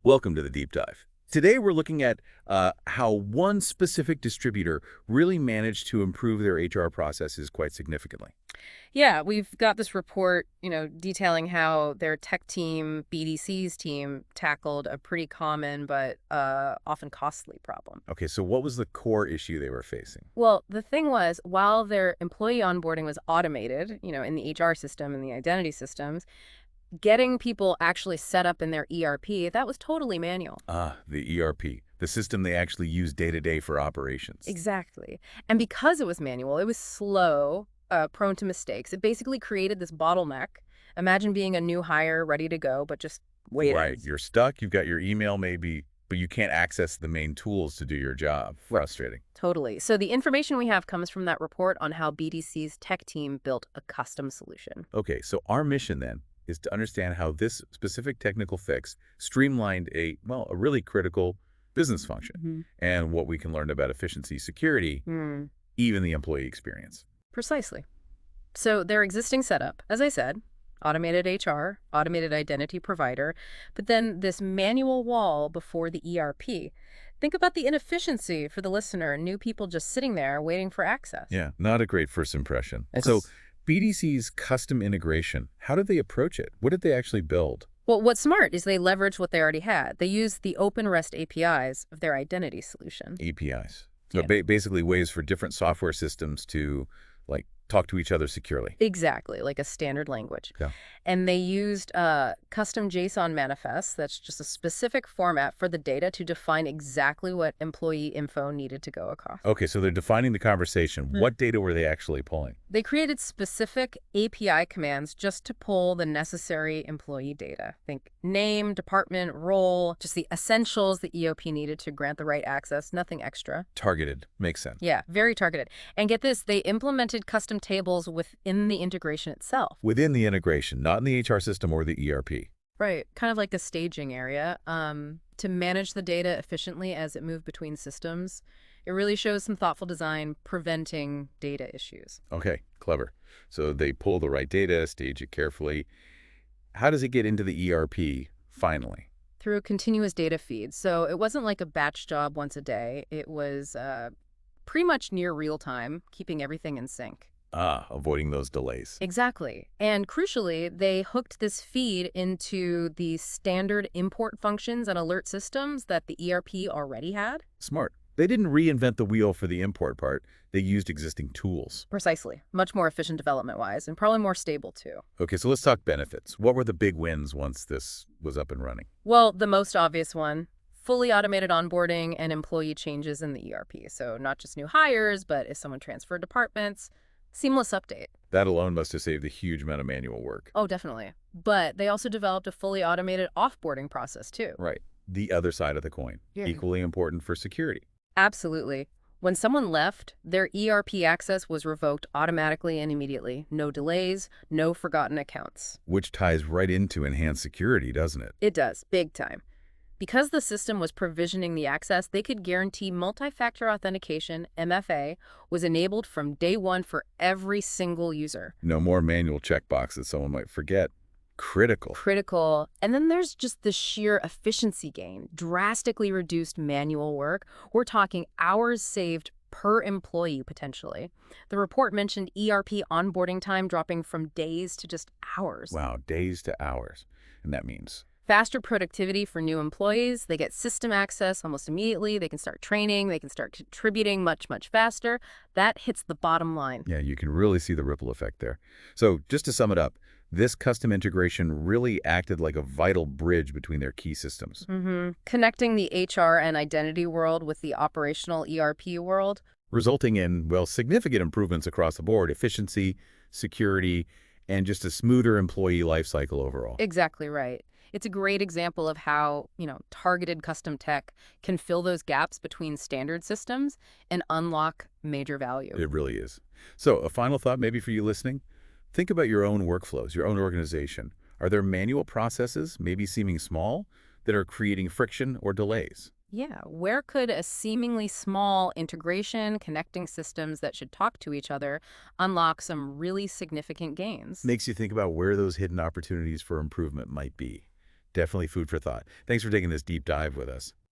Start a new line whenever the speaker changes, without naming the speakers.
Welcome to the Deep Dive. Today we're looking at how one specific distributor really managed to improve their HR processes quite significantly.
Yeah, we've got this report, detailing how their tech team, BDC's team, tackled a pretty common but often costly problem.
Okay, so what was the core issue they were facing?
Well, the thing was, while their employee onboarding was automated, in the HR system and the identity systems, getting people actually set up in their ERP, that was totally manual.
Ah, the ERP, the system they actually use day to day for operations.
Exactly. And because it was manual, it was slow, prone to mistakes. It basically created this bottleneck. Imagine being a new hire ready to go, but just waiting.
Right, you're stuck, you've got your email maybe, but you can't access the main tools to do your job. Frustrating.
Totally. So the information we have comes from that report on how BDC's tech team built a custom solution.
Okay, so our mission then is to understand how this specific technical fix streamlined a really critical business function and what we can learn about efficiency, security, even the employee experience.
Precisely. So their existing setup, as I said, automated HR, automated identity provider, but then this manual wall before the ERP. Think about the inefficiency for the listener, new people just sitting there waiting for access.
Yeah, not a great first impression. So BDC's custom integration, how did they approach it? What did they actually build?
Well, what's smart is they leverage what they already had. They use the open REST APIs of their identity solution.
APIs. So
Yeah.
basically ways for different software systems to talk to each other securely.
Exactly, like a standard language.
Yeah.
And they used custom JSON manifests. That's just a specific format for the data to define exactly what employee info needed to go across.
Okay, so they're defining the conversation. What data were they actually pulling?
They created specific API commands just to pull the necessary employee data. Think name, department, role, just the essentials the EOP needed to grant the right access, nothing extra.
Targeted. Makes sense.
Yeah, very targeted. And get this, they implemented custom tables within the integration itself.
Within the integration, not in the HR system or the ERP.
Right, kind of like a staging area to manage the data efficiently as it moved between systems. It really shows some thoughtful design preventing data issues.
Okay, clever. So they pull the right data, stage it carefully. How does it get into the ERP finally?
Through a continuous data feed. So it wasn't like a batch job once a day. It was pretty much near real time, keeping everything in sync.
Ah, avoiding those delays.
Exactly. And crucially, they hooked this feed into the standard import functions and alert systems that the ERP already had.
Smart. They didn't reinvent the wheel for the import part. They used existing tools.
Precisely. Much more efficient development-wise, and probably more stable, too.
Okay, so let's talk benefits. What were the big wins once this was up and running?
Well, the most obvious one, fully automated onboarding and employee changes in the ERP. So not just new hires, but if someone transferred departments, seamless update.
That alone must have saved a huge amount of manual work.
Oh, definitely. But they also developed a fully automated offboarding process, too.
Right. The other side of the coin.
Yeah.
Equally important for security.
Absolutely. When someone left, their ERP access was revoked automatically and immediately. No delays, no forgotten accounts.
Which ties right into enhanced security, doesn't it?
It does, big time. Because the system was provisioning the access, they could guarantee multi-factor authentication, MFA, was enabled from day one for every single user.
No more manual checkboxes someone might forget. Critical.
Critical. And then there's just the sheer efficiency gain, drastically reduced manual work. We're talking hours saved per employee, potentially. The report mentioned ERP onboarding time dropping from days to just hours.
Wow, days to hours. And that means
Faster productivity for new employees. They get system access almost immediately. They can start training. They can start contributing much, much faster. That hits the bottom line.
yeah, you can really see the ripple effect there. So just to sum it up, this custom integration really acted like a vital bridge between their key systems.
Connecting the HR and identity world with the operational ERP world.
Resulting in, significant improvements across the board, efficiency, security, and just a smoother employee life cycle overall.
Exactly right. It's a great example of how, targeted custom tech can fill those gaps between standard systems and unlock major value.
It really is. So a final thought maybe for you listening. Think about your own workflows, your own organization. Are there manual processes, maybe seeming small, that are creating friction or delays?
Yeah, where could a seemingly small integration connecting systems that should talk to each other unlock some really significant gains?
Makes you think about where those hidden opportunities for improvement might be. Definitely food for thought. Thanks for taking this deep dive with us.